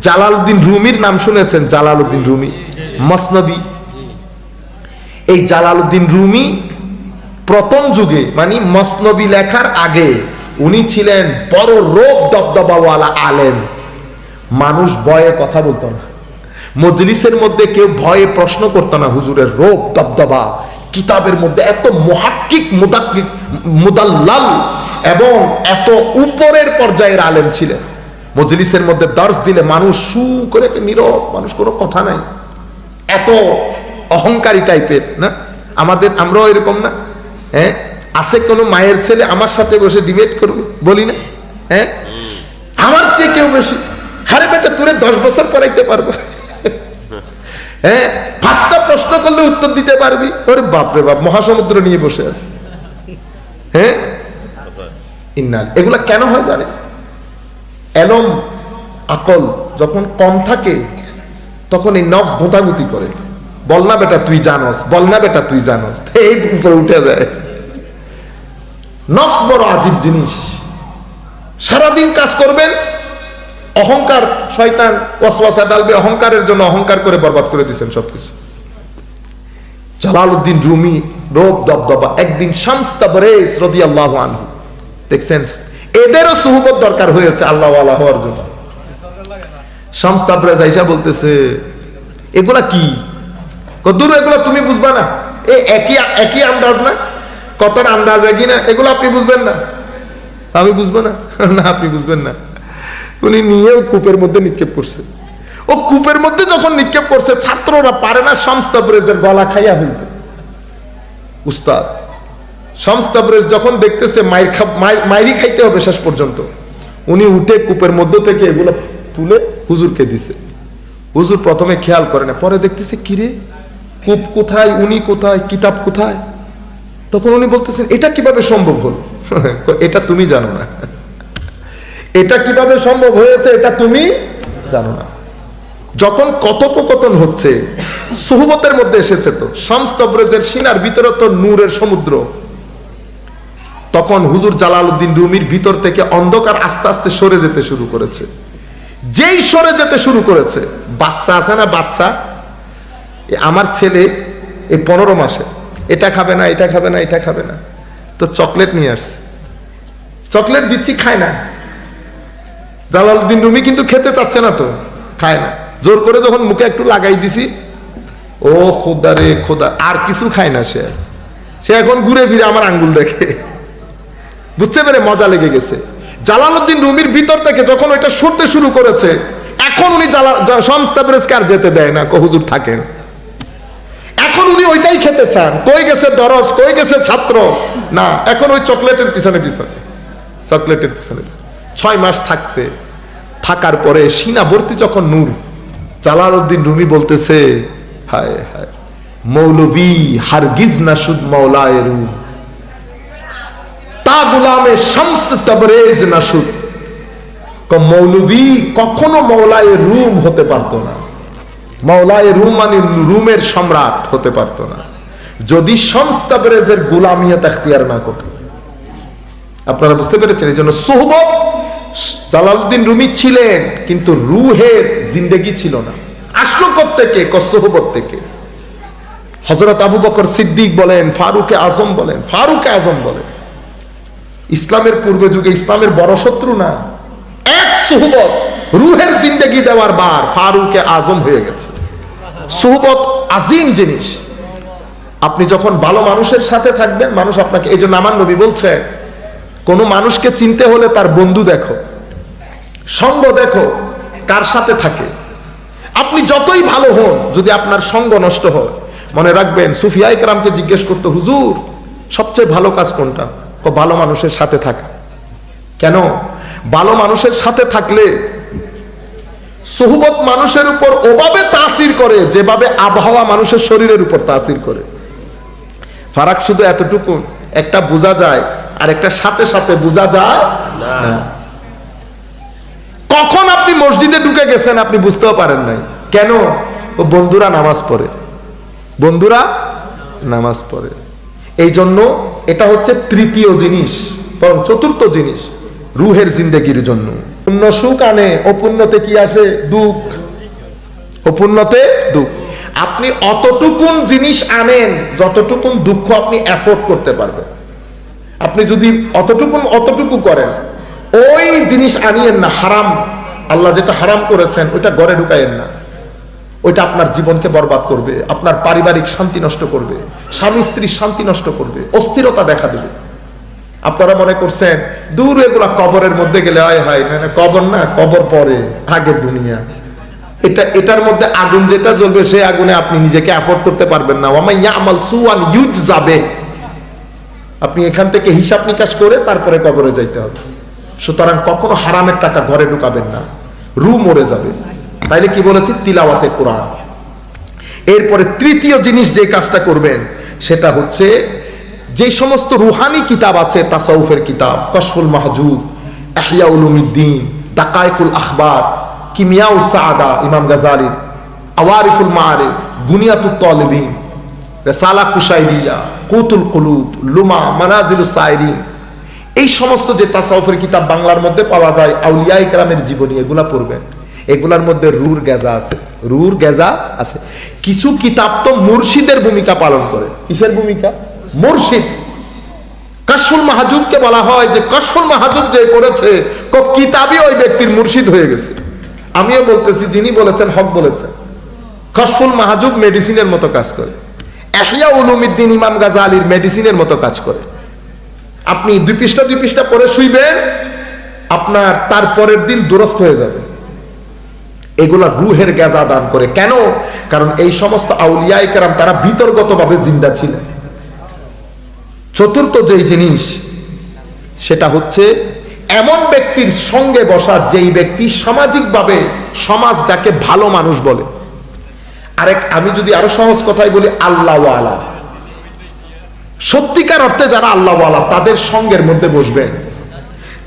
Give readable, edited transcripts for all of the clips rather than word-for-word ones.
Jalaluddin রুমির নাম শুনেছেন? Jalaluddin Rumi, Masnavi. এই জালালউদ্দিন রুমি প্রথম যুগে মানে মসনবী লেখার আগে উনি ছিলেন বড় রোব দবদবাওয়ালা আলেম। মানুষ ভয়ে কথা বলতো না, মজলিসের মধ্যে কেউ ভয়ে প্রশ্ন করতো না। হুজুরের রোব দবদবা, কিতাবের মধ্যে এত মুহাক্কিক মুদাল্লাল এবং এত উপরের পর্যায়ের আলেম ছিলেন। মজলিসের মধ্যে দর্শ দিলে মানুষ সু করে নীরব, মানুষ কোনো কথা নাই, এত অহংকারী টাইপের না। আমরাও এরকম না? হ্যাঁ, আছে কোন মায়ের ছেলে আমার সাথে বসে ডিবেট করবে, বলি না? হ্যাঁ, আমার চেয়ে কেউ বেশি, হারে বেটা তোরে 10 বছর পড়াইতে পারবে, হ্যাঁ 5টা প্রশ্ন করলে উত্তর দিতে পারবি। ওরে বাপরে বাপ, মহাসমুদ্র নিয়ে বসে আছে। হ্যাঁ, এগুলা কেন হয় জানে? এলম আকল যখন কম থাকে তখন এই নফস ভোতাভুতি করে, বল না বেটা তুই জানোস, বল না বেটা তুই জানোস, এই উপরে উঠে যায়। নফস বড় আজীব জিনিস। সারাদিন কাজ করবেন, অহংকার শয়তান ওয়াসওয়াসা ডালবে, অহংকারের জন্য অহংকার করে বরবাদ করে দিচ্ছেন সবকিছু। জালালউদ্দিন রুমি রোব দবদবা, একদিন শামস তাবরেজ রাদিয়াল্লাহু আনহু দেখছেন, এদেরও সুহবত দরকার হয়েছে আল্লাহ ওয়ালা হওয়ার জন্য। শামস তাবরেজ আইসা বলতেছে এগুলা কি? কদ্দুর এগুলা তুমি বুঝবা না, একই আন্দাজ না, কথার আন্দাজ একই না, এগুলো আপনি বুঝবেন না। আমি বুঝবো না? না আপনি বুঝবেন না। উনি নিয়েও কূপের মধ্যে নিক্ষেপ করছে। ও কূপের মধ্যে যখন নিক্ষেপ করছে, ছাত্ররা পারে না শামস তাবরেজের গলা খাইয়া ফেলতে। উস্তাদ শামস তাবরেজ যখন দেখতেছে মাইরি খাইতে হবে শেষ পর্যন্ত, উনি উঠে কূপের মধ্য থেকে এগুলো তুলে হুজুরকে দিছে। হুজুর প্রথমে খেয়াল করে না, পরে দেখতেছে কিরে কূপ কোথায়, উনি কোথায়, কিতাব কোথায়। তখন উনি বলতেছেন এটা কিভাবে সম্ভব হলো? এটা তুমি জানো না, এটা কিভাবে সম্ভব হয়েছে এটা তুমি জানো না। যখন কথোপকথন হচ্ছে সুহবতের মধ্যে এসেছে, তো শামস তাবরেজের সিনার ভিতরে তো নূরের সমুদ্র। তখন হুজুর জালালউদ্দিন রুমির ভিতর থেকে অন্ধকার আস্তে আস্তে সরে যেতে শুরু করেছে। যেই সরে যেতে শুরু করেছে, বাচ্চা আছে না, বাচ্চা, আমার ছেলে এই 15 মাসে এটা খাবে না, এটা খাবে না, এটা খাবে না, তো চকলেট নিয়ে আসছে, চকলেট দিচ্ছি খায় না। জালালউদ্দিন রুমি কিন্তু খেতে চাচ্ছে না, তো খায় না। জোর করে যখন মুখে একটু লাগাই দিছি, ও খোদা রে খোদা, আর কিছু খায় না সে এখন ঘুরে ফিরে আমার আঙ্গুল দেখে, বুঝতে পেরে মজা লেগে গেছে। জালালউদ্দিন রুমির ভিতর থেকে যখন ওইটা সরতে শুরু করেছে, এখন উনি শামস তাবরেজকে আর যেতে দেয় না, হুজুর থাকেন। এখন উনি ওইটাই খেতে চান। কই গেছে দরস, কই গেছে ছাত্র, না এখন ওই চকলেটের পিছনে 6 মাস থাকছে। থাকার পরে সিনাবর্তী যখন নূর, জালালউদ্দিন রুমি বলতেছে হায় হায়, মৌলবী হারগিজ না শুদ মৌলায়ে রুম, তা গুলামে শামস তাবরেজ না শুদ। মৌলবী কখনো মৌলায়ে রুম হতে পারতো না, মৌলায়ে রুম মানে রুমের সম্রাট হতে পারতো না, যদি শামস তাবরেজের গোলামিয়ত এখতিয়ার না করত। আপনারা বুঝতে পেরেছেন? এই জন্য সুহবত জালালউদ্দিন রুমি ছিলেন, কিন্তু রুহের জিন্দেগি ছিল না। আসলো কোত্থেকে? সুহবত থেকে। হযরত আবু বকর সিদ্দিক বলেন, ফারুকে আজম বলেন, ইসলামের পূর্বে যুগে ইসলামের বড় শত্রু না, এক সুহবত রুহের জিন্দেগি দেওয়ার বার ফারুকে আজম হয়ে গেছে। সুহবত আজিম জিনিস। আপনি যখন ভালো মানুষের সাথে থাকবেন, মানুষ আপনাকে, এই জন্য আমার নবী বলছে কোন মানুষকে চিনতে হলে তার বন্ধু দেখো, সঙ্গ দেখো, কার সাথে থাকে। আপনি যতই ভালো হন, যদি আপনার সঙ্গ নষ্ট হয়, মনে রাখবেন সুফিয়ায়ে কেরামকে জিজ্ঞেস করতে, হুজুর সবচেয়ে ভালো কাজ কোনটা? ভালো মানুষের সাথে থাকা। কেন? ভালো মানুষের সাথে থাকলে সুহবত মানুষের উপর ওভাবে তাসির করে যেভাবে আবহাওয়া মানুষের শরীরের উপর তাসির করে। ফারাক শুধু এতটুকু, একটা বোঝা যায় আর একটা সাথে সাথে বোঝা যায় না। কখন আপনি মসজিদে ঢুকে গেছেন আপনি বুঝতেও পারেন নাই। কেন? ও বন্ধুরা নামাজ পড়ে। এই জন্য এটা হচ্ছে তৃতীয় জিনিস, বরং চতুর্থ জিনিস রুহের জিন্দেগির জন্য। পুণ্য সুখ আনে, অপুণ্যতে কি আসে? দুঃখ। অপুণ্যতে দুঃখ। আপনি অতটুকুন জিনিস আনেন যতটুকুন দুঃখ আপনি এফোর্ড করতে পারবেন। আপনি যদি অতটুকু করেন, ওই জিনিস আনিয়েন না। হারাম, আল্লাহ যেটা হারাম করেছেন ওইটা ঘরে ঢুকাইয়েন না। ওইটা আপনার জীবনকে বরবাদ করবে, আপনার পারিবারিক শান্তি নষ্ট করবে, স্বামী স্ত্রীর শান্তি নষ্ট করবে, অস্থিরতা দেখা দেবে। আপনারা মনে করছেন দূর এগুলা কবরের মধ্যে গেলে হয় হয় না, কবর না, কবর পরে, আগের দুনিয়া। এটার মধ্যে আগুন যেটা জ্বলবে সেই আগুনে আপনি নিজেকে অ্যাফোর্ড করতে পারবেন না। ওয়ামাই ইয়ামাল সুআন ইউজযাবে। আপনি এখান থেকে হিসাব নিকাশ করে তারপরে কবরে যাইতে হবে। সুতরাং কখনো হারামের টাকা ঘরে ঢুকাবেন না, রু মরে যাবে। তাইলে কি বলেছি? তিলাওয়াতে কোরআন। এরপরে তৃতীয় জিনিস যে কাজটা করবেন সেটা হচ্ছে যে সমস্ত রুহানি কিতাব আছে, তাসাউফের কিতাব, কাশফুল মাহজুব, ইহয়া উলুমিদ্দিন, দাকায়েকুল আখবার, কিমিয়াউ সাআদা ইমাম গাজালি, আওয়ারিফুল মাআরিফ, বুনিয়াতুত তালিবিন, রিসালা কুশাইরিয়া, কুতুল কুলুব, লুমা, মানাজিলুস সাইরিন, এই সমস্ত যে তাসাউফের কিতাব বাংলার মধ্যে পাওয়া যায়, আউলিয়ায়ে কেরামের জীবনী, এগুলা পড়বেন। এগুলার মধ্যে রুর গেজা আছে, রুর গেজা আছে। কিছু কিতাব তো মুর্শিদের ভূমিকা পালন করে। কিসের ভূমিকা? মুর্শিদ। কাশফুল মাহজুবকে বলা হয় যে কাশফুল মাহজুব যে করেছে কিতাবই ওই ব্যক্তির মুর্শিদ হয়ে গেছে। আমিও বলতেছি, যিনি বলেছেন হক বলেছেন। কাশফুল মাহজুব মেডিসিনের মতো কাজ করে, ইহয়া উলুমিদ্দিন ইমাম গাজালির মেডিসিনের মতো কাজ করে। আপনি দুই পৃষ্ঠা পড়ে শুইবেন, আপনার তারপরের দিন দুরস্ত হয়ে যাবে। এগুলা রুহের গেজা দান করে। কেন? কারণ এই সমস্ত আউলিয়ায়ে কেরাম তারা বিতর্গতভাবে জিন্দা ছিলেন। চতুর্থ যেই জিনিস সেটা হচ্ছে এমন ব্যক্তির সঙ্গে বসা যেই ব্যক্তি সামাজিকভাবে, সমাজ যাকে ভালো মানুষ বলে। আমি যদি আরো সহজ কথাই বলি, আল্লাহওয়ালা, সত্যিকার অর্থে যারা আল্লাহওয়ালা, তাদের সঙ্গের মধ্যে বসবেন।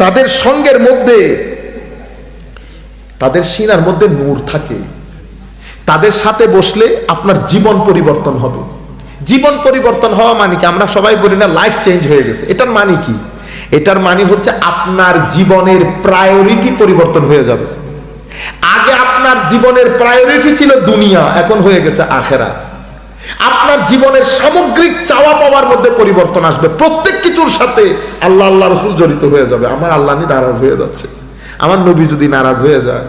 তাদের সঙ্গের মধ্যে, তাদের সিনার মধ্যে নূর থাকে। তাদের সাথে বসলে আপনার জীবন পরিবর্তন হবে। জীবন পরিবর্তন হওয়া মানে কি? আমরা সবাই বলি না লাইফ চেঞ্জ হয়ে গেছে। এটার মানে কি? এটার মানে হচ্ছে আপনার জীবনের প্রায়োরিটি পরিবর্তন হয়ে যাবে। আগে আপনার জীবনের প্রায়োরিটি ছিল দুনিয়া, এখন হয়ে গেছে আখেরাত। আপনার জীবনের সামগ্রিক চাওয়া পাওয়ার মধ্যে পরিবর্তন আসবে। প্রত্যেক কিছুর সাথে আল্লাহ, আল্লাহ রাসূল জড়িত হয়ে যাবে। আমার আল্লাহ নারাজ হয়ে যাচ্ছে, আমার নবী যদি নারাজ হয়ে যায়।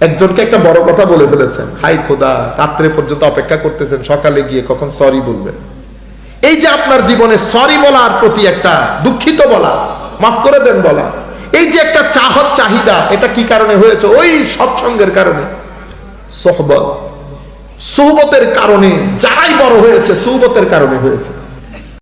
একজনকে একটা বড় কথা বলে ফেলেছেন, হাই খোদা, রাত্রে পর্যন্ত অপেক্ষা করতেছেন, সকালে গিয়ে কখন সরি বলবেন। এই যে আপনার জীবনে সরি বলার প্রতি একটা, দুঃখিত বলা, মাফ করে দেন বলা, এই যে একটা চাহত চাহিদা, এটা কি কারণে হয়েছে? ওই সৎসঙ্গের কারণে, সোহবতের কারণে। যারাই বড় হয়েছে সোহবতের কারণে হয়েছে।